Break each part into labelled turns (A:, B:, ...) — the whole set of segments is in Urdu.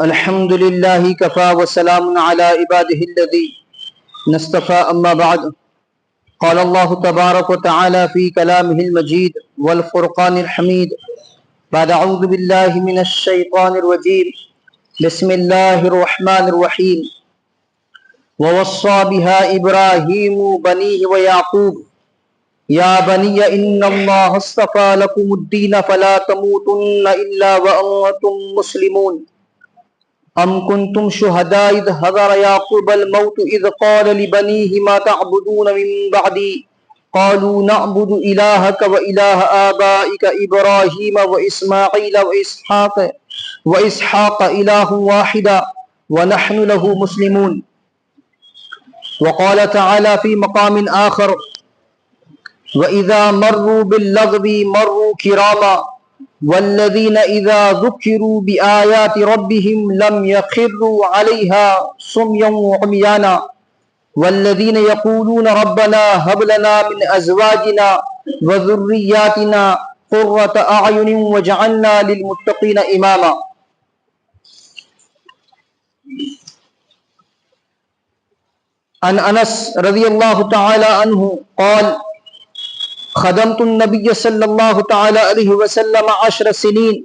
A: الحمد لله كفى وسلام على عباده الذي نصطفى أما بعد. قال الله تبارك وتعالى في كلامه المجيد والفرقان الحميد بعد أعوذ بالله من الشيطان الرجيم بسم الله الرحمن الرحيم. ووصى بها إبراهيم بنيه ويعقوب يا بني إن الله اصطفى لكم الدين فلا تموتن إلا وأنتم مسلمون. أم كنتم شهداء إذ حضر يعقوب الموت إذ قال لبنيه ما تعبدون من بعدي قالوا نعبد إلهك وإله آبائك إبراهيم وإسماعيل وإسحاق إله واحدا ونحن له مسلمون. وقال تعالى في مقام آخر وَإِذَا مَرُّوا بِاللَّغْوِ مَرُّوا كِرَامًا وَالَّذِينَ إِذَا ذُكِّرُوا بِآيَاتِ رَبِّهِمْ لَمْ يَخِرُّوا عَلَيْهَا صُمًّا وَعُمْيَانًا وَالَّذِينَ يَقُولُونَ رَبَّنَا هَبْ لَنَا مِنْ أَزْوَاجِنَا وَذُرِّيَّاتِنَا قُرَّةَ أَعْيُنٍ وَاجْعَلْنَا لِلْمُتَّقِينَ إِمَامًا. عن انس رضی اللہ تعالی عنہ قال خدمت النبي صلى الله تعالى عليه وسلم 10 سنين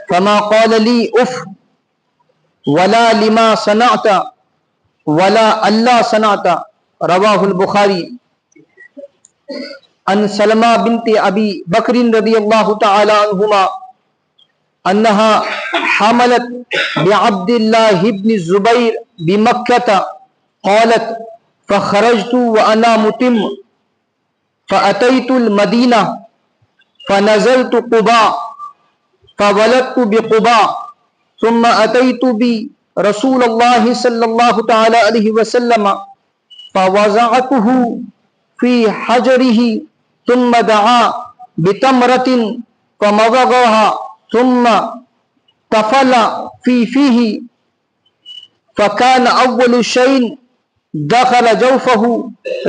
A: فما قال لي اف ولا لما صنعت ولا الا صنعت. رواہ البخاری. عن سلمہ بنت ابی بکر رضی اللہ تعالی عنہما انها حملت بعبد الله بن الزبير بمكة قالت فخرجت وانا متم فأتيت المدينة فنزلت قباء فولدت بقباء ثم أتيت برسول الله صلى الله تعالى عليه وسلم فوضعته في حجره ثم دعا بتمرة فمضغها ثم تفل في فيه فكان أول شيء دخل جوفه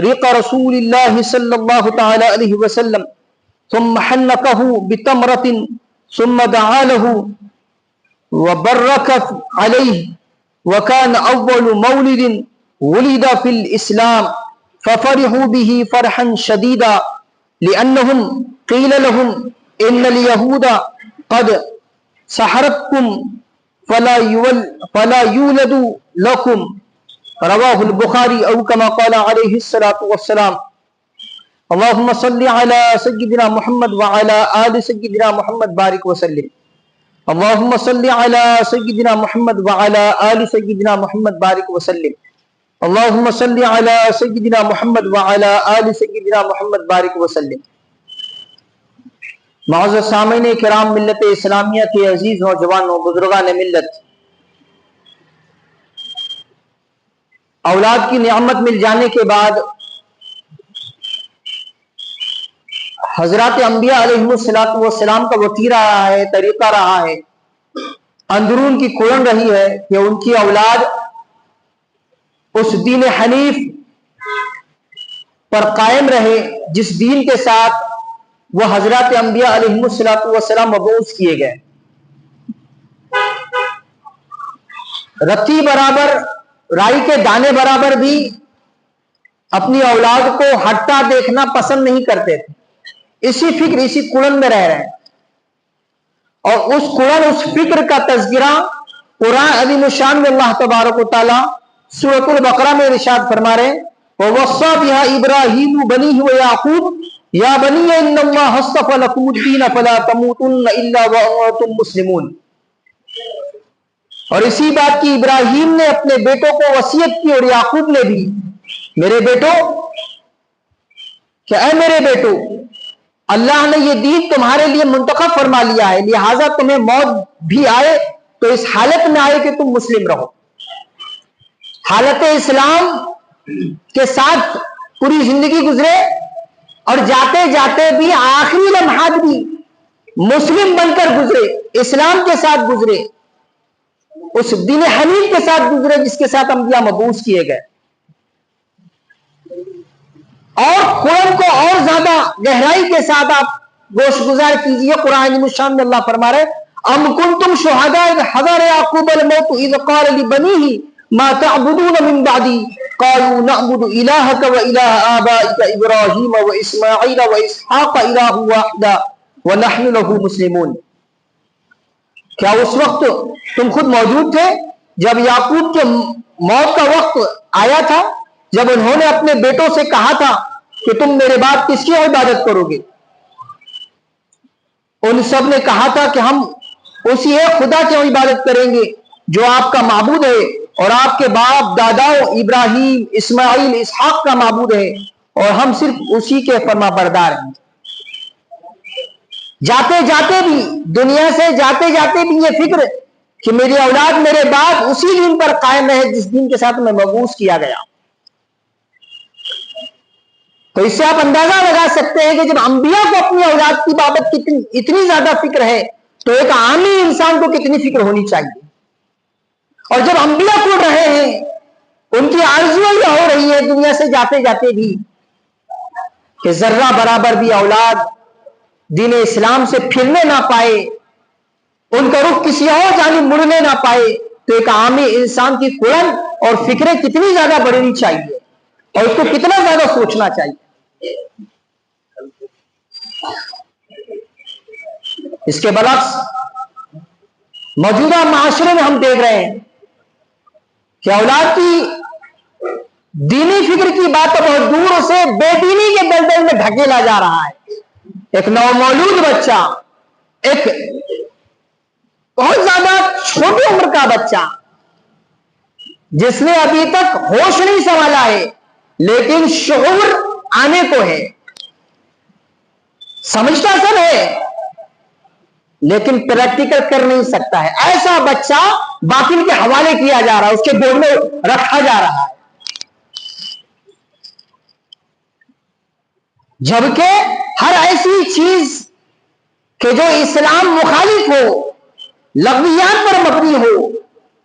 A: رق رسول الله صلى الله تعالى عليه وسلم ثم حنكه بتمرة ثم دعا له وبرك عليه وكان أول مولد ولد في الإسلام ففرحوا به فرحا شديدا لأنهم قيل لهم إن اليهود قد سحرتكم فلا يولد لكم. رواہ البخاری او کما قال علیہ الصلاۃ والسلام. اللهم صل على سيدنا محمد وعلى آل سيدنا محمد بارك وسلم. اللهم صل على سيدنا محمد وعلى آل سيدنا محمد بارك وسلم. اللهم صل على سيدنا محمد وعلى آل سيدنا محمد بارك وسلم. معزز سامعین کرام، ملت اسلامیہ کے عزیز نوجوانوں، بزرگان ملت، اولاد کی نعمت مل جانے کے بعد حضرات انبیاء علیہ السلام کا وتیرہ رہا ہے، طریقہ رہا ہے، اندرون کی کھوڑن رہی ہے کہ ان کی اولاد اس دین حنیف پر قائم رہے جس دین کے ساتھ وہ حضرات انبیاء علیہ السلام مبعوث کیے گئے. رتی برابر، رائی کے دانے برابر بھی اپنی اولاد کو ہٹتا دیکھنا پسند نہیں کرتے تھے. اسی فکر، اسی کڑن میں رہ رہے ہیں. اور اس کڑن، اس فکر کا تذکرہ قرآن عظیم الشان میں اللہ تبارک و تعالی سورۃ البقرہ میں ارشاد فرما رہے ہیں وَوَصَّى بِهَا إِبْرَاهِيمُ بَنِيهِ وَيَعْقُوبُ يَا بَنِيَّ إِنَّ اللَّهَ اصْطَفَى لَكُمُ الدِّينَ فَلَا تَمُوتُنَّ إِلَّا وَأَنتُم مُّسْلِمُونَ. اور اسی بات کی ابراہیم نے اپنے بیٹوں کو وصیت کی اور یعقوب نے بھی. میرے بیٹو، کہ اے میرے بیٹو، اللہ نے یہ دین تمہارے لیے منتخب فرما لیا ہے، لہٰذا تمہیں موت بھی آئے تو اس حالت میں آئے کہ تم مسلم رہو. حالت اسلام کے ساتھ پوری زندگی گزرے اور جاتے جاتے بھی آخری لمحات بھی مسلم بن کر گزرے، اسلام کے ساتھ گزرے، اس دین حنیف کے ساتھ گزرے جس کے ساتھ انبیاء مبعوث کیے گئے. اور قرآن کو اور زیادہ گہرائی کے ساتھ آپ گوش گزار کیجئے. قرآن مشان میں اللہ فرما رہے ام کنتم شہداء اذ حضر یعقوب الموت اذ قال لبنیہ ما تعبدون من بعدی قالوا نعبد الہک و الہ آبائک ابراہیم و اسماعیل و اسحاق الہ واحدا ونحن له مسلمون. کیا اس وقت تم خود موجود تھے جب یعقوب کے موت کا وقت آیا تھا، جب انہوں نے اپنے بیٹوں سے کہا تھا کہ تم میرے بعد کس کی عبادت کرو گے؟ ان سب نے کہا تھا کہ ہم اسی ایک خدا کی عبادت کریں گے جو آپ کا معبود ہے اور آپ کے باپ داداؤں ابراہیم اسماعیل اسحاق کا معبود ہے، اور ہم صرف اسی کے فرما بردار ہیں. جاتے جاتے بھی دنیا سے جاتے جاتے بھی یہ فکر کہ میری اولاد میرے بعد اسی دین پر قائم رہے جس دین کے ساتھ میں مبعوث کیا گیا. تو اس سے آپ اندازہ لگا سکتے ہیں کہ جب انبیاء کو اپنی اولاد کی بابت اتنی زیادہ فکر ہے تو ایک عامی انسان کو کتنی فکر ہونی چاہیے. اور جب انبیاء کو رہے ہیں ان کی آرزویں یہ ہو رہی ہے دنیا سے جاتے جاتے بھی کہ ذرہ برابر بھی اولاد دین اسلام سے پھرنے نہ پائے، ان کا رخ کسی اور جانب مڑنے نہ پائے، تو ایک عامی انسان کی قرن اور فکریں کتنی زیادہ بڑھنی چاہیے اور اس کو کتنا زیادہ سوچنا چاہیے. اس کے برعکس موجودہ معاشرے میں ہم دیکھ رہے ہیں کہ اولاد کی دینی فکر کی بات بہت دور سے بے دینی کے دلدل میں دھکیلا جا رہا ہے. ایک نومولود بچہ، ایک بہت زیادہ چھوٹی عمر کا بچہ جس نے ابھی تک ہوش نہیں سنبھالا ہے لیکن شعور آنے کو ہے، سمجھتا سب ہے لیکن پریکٹیکل کر نہیں سکتا ہے، ایسا بچہ باطل کے حوالے کیا جا رہا ہے، اس کے گود میں رکھا جا رہا ہے. جبکہ ہر ایسی چیز کہ جو اسلام مخالف ہو، لغویات پر مبنی ہو،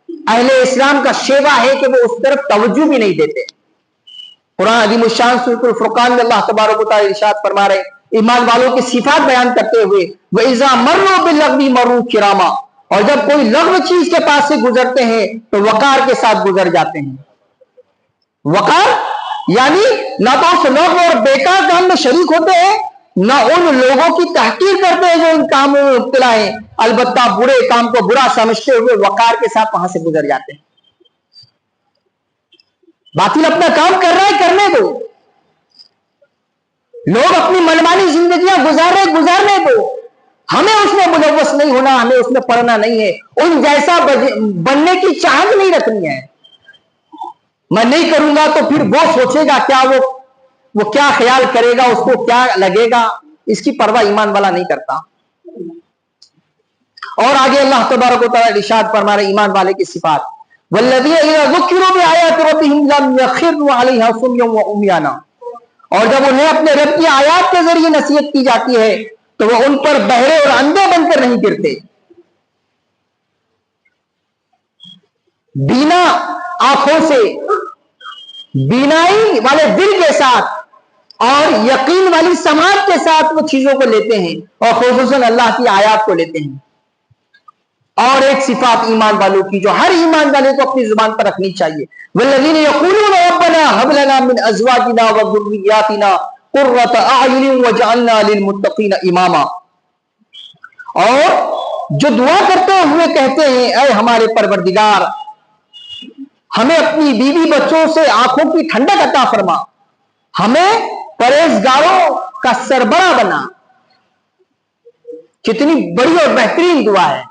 A: اہل اسلام کا شیوا ہے کہ وہ اس طرف توجہ بھی نہیں دیتے. قرآن عظیم الشان سورۃ الفرقان میں اللہ تبارک و تعالی ارشاد فرما رہے ایمان والوں کی صفات بیان کرتے ہوئے وَإِذَا مَرُّوا بِاللَّغْوِ مَرُّوا كِرَامًا، اور جب کوئی لغو چیز کے پاس سے گزرتے ہیں تو وقار کے ساتھ گزر جاتے ہیں. وقار یعنی نہ تو اس لغو اور بیکار کام میں شریک ہوتے ہیں، نہ ان لوگوں کی تحقیر کرتے ہیں جو ان کاموں میں مبتلا ہیں، البتہ برے کام کو برا سمجھتے ہوئے وقار کے ساتھ وہاں سے گزر جاتے ہیں. باطل اپنا کام کر رہا ہے، کرنے دو. لوگ اپنی منمانی زندگیاں گزارنے دو، ہمیں اس میں ملوث نہیں ہونا، ہمیں اس میں پڑھنا نہیں ہے، ان جیسا بننے کی چاہت نہیں رکھنی ہے. میں نہیں کروں گا تو پھر وہ سوچے گا کیا، وہ کیا خیال کرے گا، اس کو کیا لگے گا، اس کی پرواہ ایمان والا نہیں کرتا. اور آگے اللہ تبارک و تعالی ارشاد فرما رہے ایمان والے کی صفات والذین اذا ذکروا بآیات ربہم لم یخروا علیہا صما وعمیانا، اور جب انہیں اپنے رب کی آیات کے ذریعے نصیحت کی جاتی ہے تو وہ ان پر بہرے اور اندھے بن کر نہیں گرتے. بینا آنکھوں سے، بینائی والے دل کے ساتھ اور یقین والی سماعت کے ساتھ وہ چیزوں کو لیتے ہیں اور خصوصاً اللہ کی آیات کو لیتے ہیں. اور ایک صفات ایمان والوں کی جو ہر ایمان والے کو اپنی زبان پر رکھنی چاہیے والذین یقولون ربنا هب لنا من ازواجنا وذرریاتنا قرۃ اعین واجعلنا للمتقین اماما، اور جو دعا کرتے ہوئے کہتے ہیں اے ہمارے پروردگار ہمیں اپنی بیوی بچوں سے آنکھوں کی ٹھنڈک عطا فرما، ہمیں پرہیزگاروں کا سربراہ بنا. کتنی بڑی اور بہترین دعا ہے.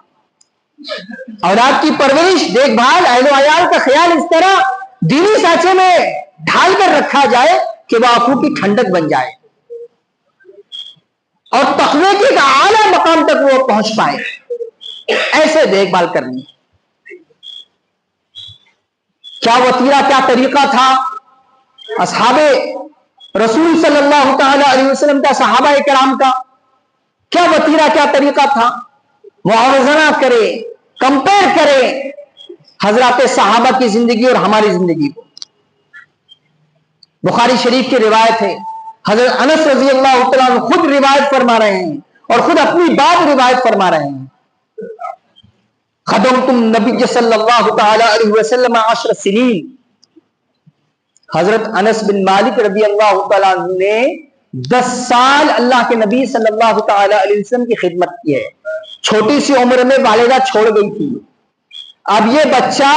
A: اولاد کی پرورش، دیکھ بھال، اہل و عیال کا خیال اس طرح دینی سانچے میں ڈھال کر رکھا جائے کہ وہ آنکھوں کی ٹھنڈک بن جائے اور تقوی کے اعلیٰ مقام تک وہ پہنچ پائے. ایسے دیکھ بھال کرنی. کیا وطیرہ، کیا طریقہ تھا اصحاب رسول صلی اللہ تعالی علیہ وسلم کا، صحابہ کرام کا کیا وطیرہ، کیا طریقہ تھا. موازنہ کرے، کمپیر کرے حضرات صحابہ کی زندگی اور ہماری زندگی کو. بخاری شریف کی روایت ہے، حضرت انس رضی اللہ تعالیٰ عنہ خود روایت فرما رہے ہیں اور خود اپنی بات روایت فرما رہے ہیں. خدمتم نبی صلی اللہ تعالی علیہ وسلم 10 سنین. حضرت انس بن مالک رضی اللہ تعالیٰ عنہ نے 10 سال اللہ کے نبی صلی اللہ تعالی علیہ وسلم کی خدمت کی ہے. چھوٹی سی عمر میں والدہ چھوڑ گئی تھی. اب یہ بچہ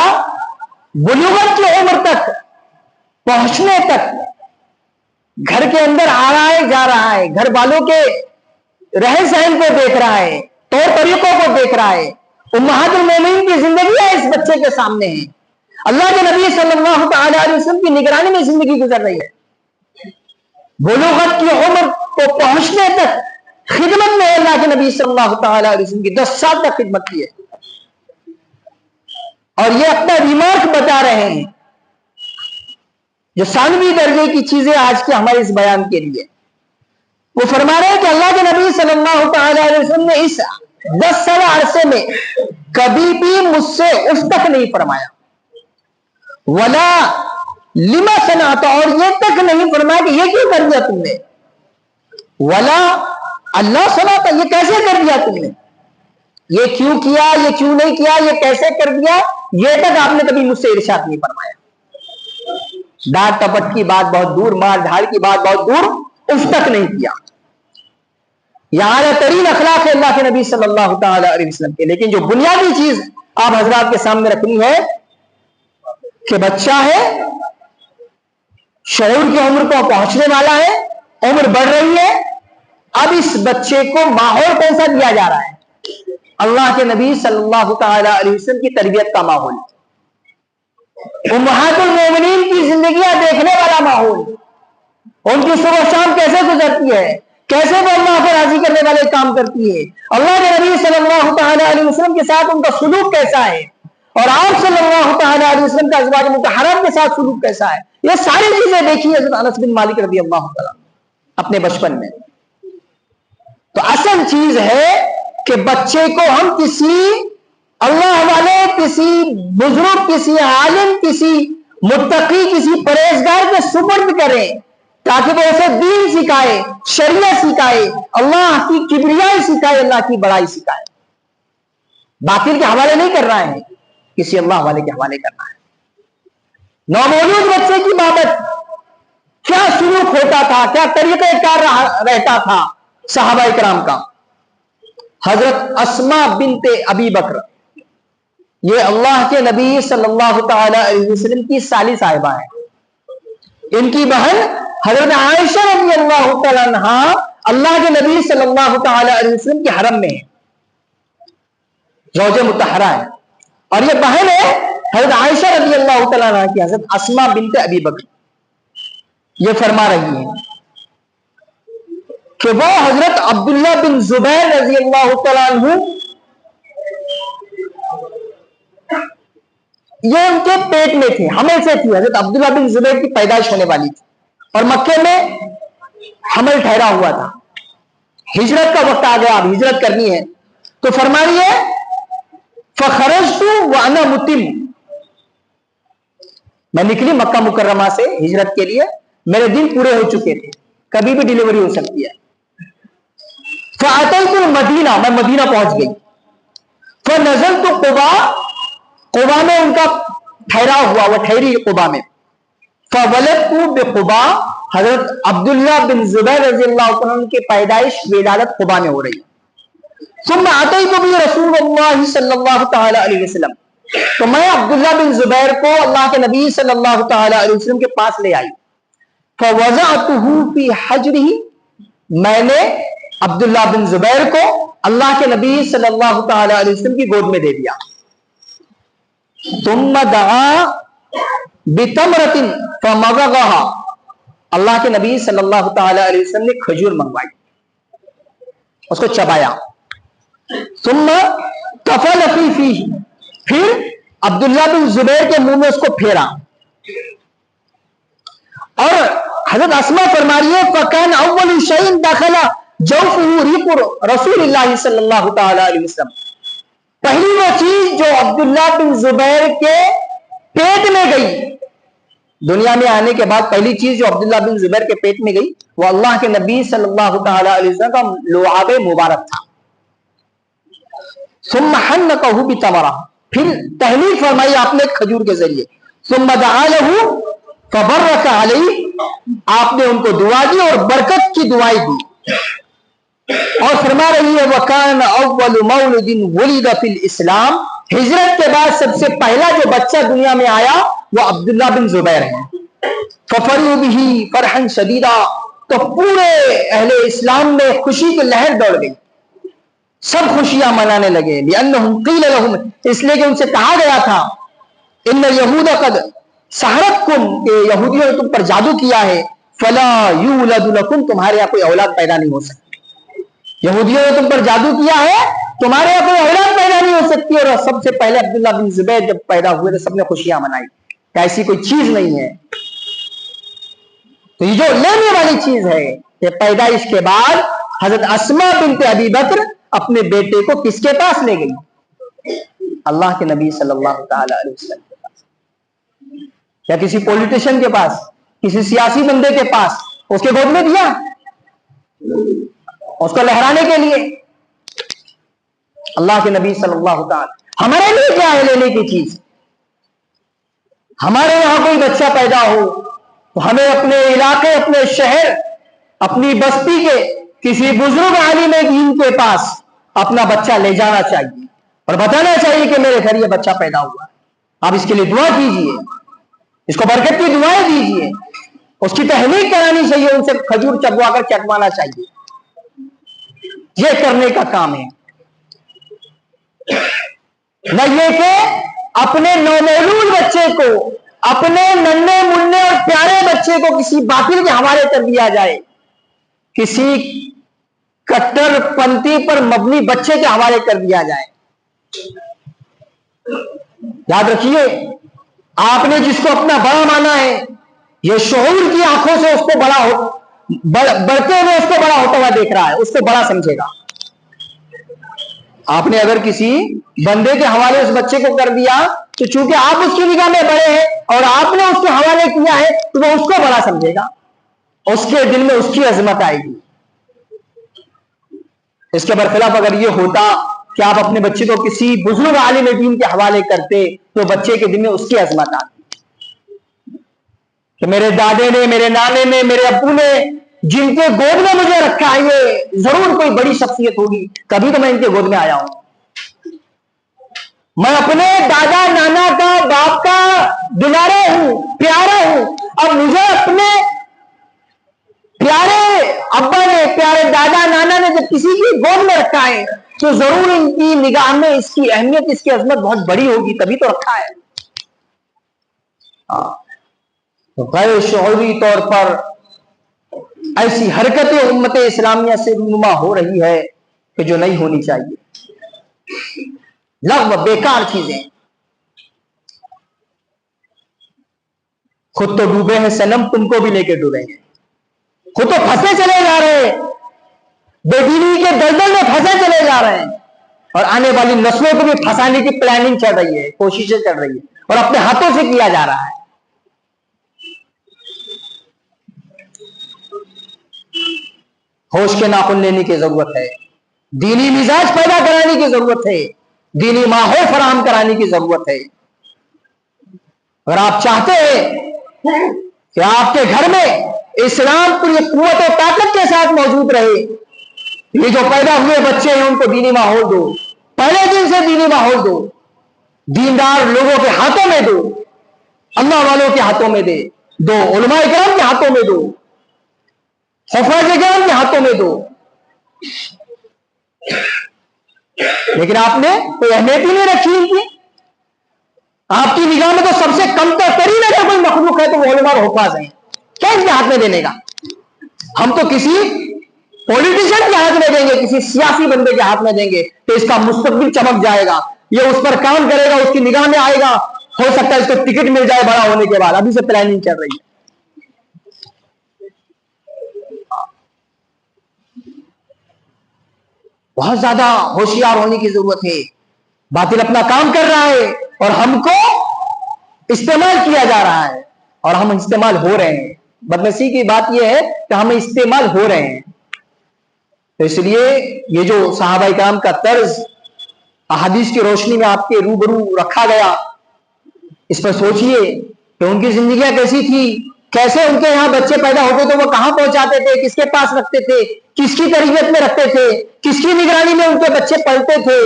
A: بلوغت کی عمر تک پہنچنے تک گھر کے اندر آ رہا ہے، جا رہا ہے، گھر والوں کے رہن سہن کو دیکھ رہا ہے، طور طریقوں کو دیکھ رہا ہے. امہات المومنین کی زندگی اس بچے کے سامنے ہے. اللہ کے نبی صلی اللہ تعالی علیہ وسلم کی نگرانی میں زندگی گزر رہی ہے. بلوغت کی عمر کو پہنچنے تک خدمت میں اللہ کے نبی صلی اللہ تعالی علیہ وسلم کی 10 سال تک خدمت کی ہے. اور یہ اپنا ریمارک بتا رہے ہیں جو ثانوی درجے کی چیزیں آج کے ہمارے اس بیان کے لیے. وہ فرما رہے ہیں کہ اللہ کے نبی صلی اللہ تعالی علیہ وسلم نے اس 10 سال عرصے میں کبھی بھی مجھ سے اف تک نہیں فرمایا. ولا لما صنعت، اور یہ تک نہیں فرمایا کہ یہ کیوں کر دیا تم نے. ولا اللہ صنعت، یہ کیسے کر دیا تم نے، یہ کیوں کیا، یہ کیوں نہیں کیا، یہ کیسے کر دیا، یہ تک آپ نے کبھی مجھ سے ارشاد نہیں فرمایا. ڈانٹ ٹپٹ کی بات بہت دور، مار دھاڑ کی بات بہت دور، اف تک نہیں کیا. یہ اعلیٰ ترین اخلاق ہے اللہ کے نبی صلی اللہ تعالی علیہ وسلم کے. لیکن جو بنیادی چیز آپ حضرات کے سامنے رکھنی ہے کہ بچہ ہے، شعور کی عمر کو پہنچنے والا ہے، عمر بڑھ رہی ہے. اب اس بچے کو ماحول کون سا دیا جا رہا ہے؟ اللہ کے نبی صلی اللہ تعالی علیہ وسلم کی تربیت کا ماحول، امہات المومنین کی زندگیاں دیکھنے والا ماحول. ان کی صبح شام کیسے گزرتی ہے، کیسے وہ اللہ کو راضی کرنے والے کام کرتی ہے، اللہ کے نبی صلی اللہ تعالی علیہ وسلم کے ساتھ ان کا سلوک کیسا ہے، اور آپ صلی اللہ تعالی علیہ وسلم کا ازواج مطہرات کے ساتھ سلوک کیسا ہے. یہ ساری چیزیں دیکھی حضرت انس بن مالک رضی اللہ تعالیٰ اپنے بچپن میں. تو اصل چیز ہے کہ بچے کو ہم کسی اللہ والے، کسی بزرگ، کسی عالم، کسی متقی، کسی پرہیزگار کے سپرد کریں تاکہ وہ اسے دین سکھائے، شریعت سکھائے، اللہ کی کبریائی سکھائے، اللہ کی بڑائی سکھائے. باطل کے حوالے نہیں کر رہا ہے، کسی اللہ والے کے حوالے کرنا ہے. نومولود بچے کی بابت کیا سلوک ہوتا تھا، کیا طریقہ کار رہتا تھا صحابہ کرام کا. حضرت اسماء بنت ابی بکر، یہ اللہ کے نبی صلی اللہ تعالی علیہ وسلم کی سالی صاحبہ ہے. ان کی بہن حضرت عائشہ رضی اللہ تعالی عنہا اللہ کے نبی صلی اللہ تعالی علیہ وسلم کے حرم میں ہے، زوجہ مطہرہ ہے. اور یہ بہن ہے حضرت عائشہ رضی اللہ تعالیٰ عنہ کی، حضرت اسماء بنت ابی بکر. یہ فرما رہی ہیں کہ وہ حضرت عبداللہ بن زبیر رضی اللہ تعالیٰ عنہ، یہ ان کے پیٹ میں تھے، حمل سے تھی. حضرت عبداللہ بن زبیر کی پیدائش ہونے والی تھی اور مکے میں حمل ٹھہرا ہوا تھا. ہجرت کا وقت آ گیا، اب ہجرت کرنی ہے. تو فرما رہی ہے فخرجت وانا متم، میں نکلی مکہ مکرمہ سے ہجرت کے لیے، میرے دن پورے ہو چکے تھے، کبھی بھی ڈیلیوری ہو سکتی ہے. فاتیت المدینہ، میں مدینہ پہنچ گئی. فنزلت قبا، قبا میں ان کا ٹھہراؤ ہوا، وہ ٹھہری قبا میں. فولدت بقبا، حضرت عبداللہ بن زبیر رضی اللہ عنہ کی پیدائش ولادت قبا میں ہو رہی. ثم اتیت بی رسول اللہ صلی اللہ تعالی علیہ وسلم، تو میں عبداللہ بن زبیر کو اللہ کے نبی صلی اللہ تعالی علیہ وسلم کے پاس لے آئی. فوضعته فی حجرہ، میں نے عبداللہ بن زبیر کو اللہ کے نبی صلی اللہ تعالی علیہ وسلم کی گود میں دے دیا. ثم دعا بتمرۃ فمضغها، اللہ کے نبی صلی اللہ تعالی علیہ وسلم نے کھجور منگوائی، اس کو چبایا. ثم کفل فی فیہ، پھر عبداللہ بن زبیر کے منہ میں اس کو پھیرا. اور حضرت اسماء فرما رہی ہے فکان اول شیء دخل جوفه ریق رسول اللہ صلی اللہ تعالی علیہ وسلم، پہلی وہ چیز جو عبداللہ بن زبیر کے پیٹ میں گئی، دنیا میں آنے کے بعد پہلی چیز جو عبداللہ بن زبیر کے پیٹ میں گئی وہ اللہ کے نبی صلی اللہ تعالی علیہ وسلم کا لعاب مبارک تھا. ثم حنقه بتمرہ، پھر تحلیل فرمائی آپ نے کھجور کے ذریعے. ثم دعا له فبرك علیہ، آپ نے ان کو دعا دی اور برکت کی دعائیں دی. اور فرما رہی ہے وَكَانَ أَوَّلُ مَوْلُدٍ وُلِدَ فِي الْإِسْلَامِ، ہجرت کے بعد سب سے پہلا جو بچہ دنیا میں آیا وہ عبداللہ بن زبیر ہے. فَفَرِحُوا بِهِ فَرْحًا شَدِيدًا، تو پورے اہل اسلام میں خوشی کی لہر دوڑ گئی، سب خوشیاں منانے لگے. لِأَنَّهُمْ قِيلَ لَهُمْ، اس لیے کہ ان سے کہا گیا تھا إِنَّ الْيَهُودَ قَدْ سَحَرَتْكُمْ، کہ یہودیوں نے تم پر جادو کیا ہے. فَلَا يُولَدُ لَكُمْ، تمہارے یہاں کوئی اولاد پیدا نہیں ہو سکتی. یہودیوں نے تم پر جادو کیا ہے، تمہارے یہاں کوئی اولاد پیدا نہیں ہو سکتی. اور سب سے پہلے عبداللہ بن زبیر جب پیدا ہوئے تو سب نے خوشیاں منائی کہ ایسی کوئی چیز نہیں ہے. تو یہ جو لینے والی چیز ہے کہ پیدائش کے بعد حضرت اسماء بنت ابی بکر اپنے بیٹے کو کس کے پاس لے گئی؟ اللہ کے نبی صلی اللہ تعالی علیہ وسلم کے پاس. یا کسی پولیٹیشین کے پاس، کسی سیاسی بندے کے پاس اس کے گود میں دیا اس کو لہرانے کے لیے؟ اللہ کے نبی صلی اللہ تعالی. ہمارے لیے کیا ہے لینے کی چیز؟ ہمارے یہاں کوئی بچہ پیدا ہو تو ہمیں اپنے علاقے، اپنے شہر، اپنی بستی کے کسی بزرگ عالم دین کے پاس اپنا بچہ لے جانا چاہیے اور بتانا چاہیے کہ میرے گھر یہ بچہ پیدا ہوا ہے. آپ اس کے لیے دعا کیجئے، اس کو برکت کی دعائیں دیجئے، اس کی تحلیل کرانی چاہیے، ان سے کھجور چبوا کر چٹوانا چاہیے. یہ کرنے کا کام ہے. نہ یہ کہ اپنے نومولود بچے کو، اپنے ننھے منھے اور پیارے بچے کو کسی باطل کے حوالے کر دیا جائے، کسی کٹر پنتھی پر مبنی بچے کے حوالے کر دیا جائے. یاد رکھیے، آپ نے جس کو اپنا بڑا مانا ہے، یہ شعور کی آنکھوں سے اس کو بڑھتے ہوئے اس کو بڑا ہوتا ہوا دیکھ رہا ہے، اس کو بڑا سمجھے گا. آپ نے اگر کسی بندے کے حوالے اس بچے کو کر دیا تو چونکہ آپ اس کی نگاہ میں بڑے ہیں اور آپ نے اس کے حوالے کیا ہے تو وہ اس کو بڑا سمجھے گا، اس کے دل میں اس کی عظمت آئے گی. اس کے برخلاف اگر یہ ہوتا کہ آپ اپنے بچے کو کسی بزرگ عالم دین کے حوالے کرتے تو بچے کے دل میں اس کی عظمت آتی کہ میرے دادے نے، میرے نانے نے، میرے ابو نے جن کے گود میں مجھے رکھا ہے یہ ضرور کوئی بڑی شخصیت ہوگی، کبھی تو میں ان کے گود میں آیا ہوں. میں اپنے دادا نانا کا، باپ کا دلارا ہوں، پیارا ہوں. اب مجھے اپنے پیارے ابا نے، پیارے دادا نانا نے جب کسی کی گود میں رکھا ہے تو ضرور ان کی نگاہ میں اس کی اہمیت، اس کی عظمت بہت بڑی ہوگی، تبھی تو رکھا ہے. غیر شعوری طور پر ایسی حرکتیں امت اسلامیہ سے رونما ہو رہی ہے کہ جو نہیں ہونی چاہیے. لغو بیکار چیزیں. خود تو ڈوبے ہیں صنم، تم کو بھی لے کے ڈوبیں گے. خود تو پھنسے چلے جا رہے ہیں، بے دینی کے دلدل میں پھنسے چلے جا رہے ہیں، اور آنے والی نسلوں کو بھی پھنسانے کی پلاننگ چل رہی ہے، کوششیں چل رہی ہے، اور اپنے ہاتھوں سے کیا جا رہا ہے. ہوش کے ناخن لینے کی ضرورت ہے، دینی مزاج پیدا کرانے کی ضرورت ہے، دینی ماحول فراہم کرانے کی ضرورت ہے. اگر آپ چاہتے ہیں کہ آپ کے گھر میں اسلام پوری قوت و طاقت کے ساتھ موجود رہے، یہ جو پیدا ہوئے بچے ہیں ان کو دینی ماحول دو، پہلے دن سے دینی ماحول دو، دیندار لوگوں کے ہاتھوں میں دو، اللہ والوں کے ہاتھوں میں دو، علماء کرام کے ہاتھوں میں دو، حفاظ کرام کے ہاتھوں میں دو. لیکن آپ نے کوئی اہمیت ہی نہیں رکھی ان کی. آپ کی نگاہ میں تو سب سے کم ترین اگر کوئی مخلوق ہے تو وہ علماء اور حفاظ ہیں. کیا ان کے ہاتھ میں دینے کا؟ ہم تو کسی پولیٹیشین کے ہاتھ میں دیں گے، کسی سیاسی بندے کے ہاتھ میں دیں گے تو اس کا مستقبل چمک جائے گا، یہ اس پر کام کرے گا، اس کی نگاہ میں آئے گا، ہو سکتا ہے اس کو ٹکٹ مل جائے بڑا ہونے کے بعد. ابھی سے پلاننگ چل رہی ہے. بہت زیادہ ہوشیار ہونے کی ضرورت ہے. باطل اپنا کام کر رہا ہے اور ہم کو استعمال کیا جا رہا ہے اور ہم استعمال ہو رہے ہیں. بدنصیبی کی بات یہ ہے کہ ہم استعمال ہو رہے ہیں. تو اس لیے یہ جو صحابہ کرام کا طرز احادیث کی روشنی میں آپ کے روبرو رکھا گیا. اس پر سوچئے کہ ان کی زندگیاں کیسی تھی, کیسے ان کے یہاں بچے پیدا ہوتے تو وہ کہاں پہنچاتے تھے, کس کے پاس رکھتے تھے, کس کی تربیت میں رکھتے تھے, کس کی نگرانی میں ان کے بچے پلتے تھے.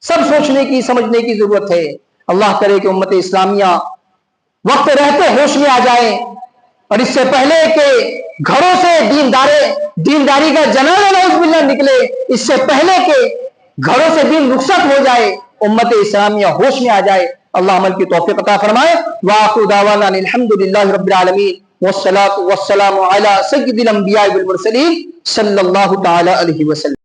A: سب سوچنے کی سمجھنے کی ضرورت ہے. اللہ کرے کہ امت اسلامیہ وقت رہتے ہوش میں آ جائے, اور اس سے پہلے کہ گھروں سے دینداری کا جنازہ نعوذ باللہ نکلے, اس سے پہلے کہ گھروں سے دین رخصت ہو جائے, امت اسلامیہ ہوش میں آ جائے. اللہ عمل کی توفیق عطا فرمائے. وآخر دعوانا الحمدللہ رب العالمین والصلاة والسلام علی سید الانبیاء والمرسلین صلی اللہ تعالی علیہ وسلم.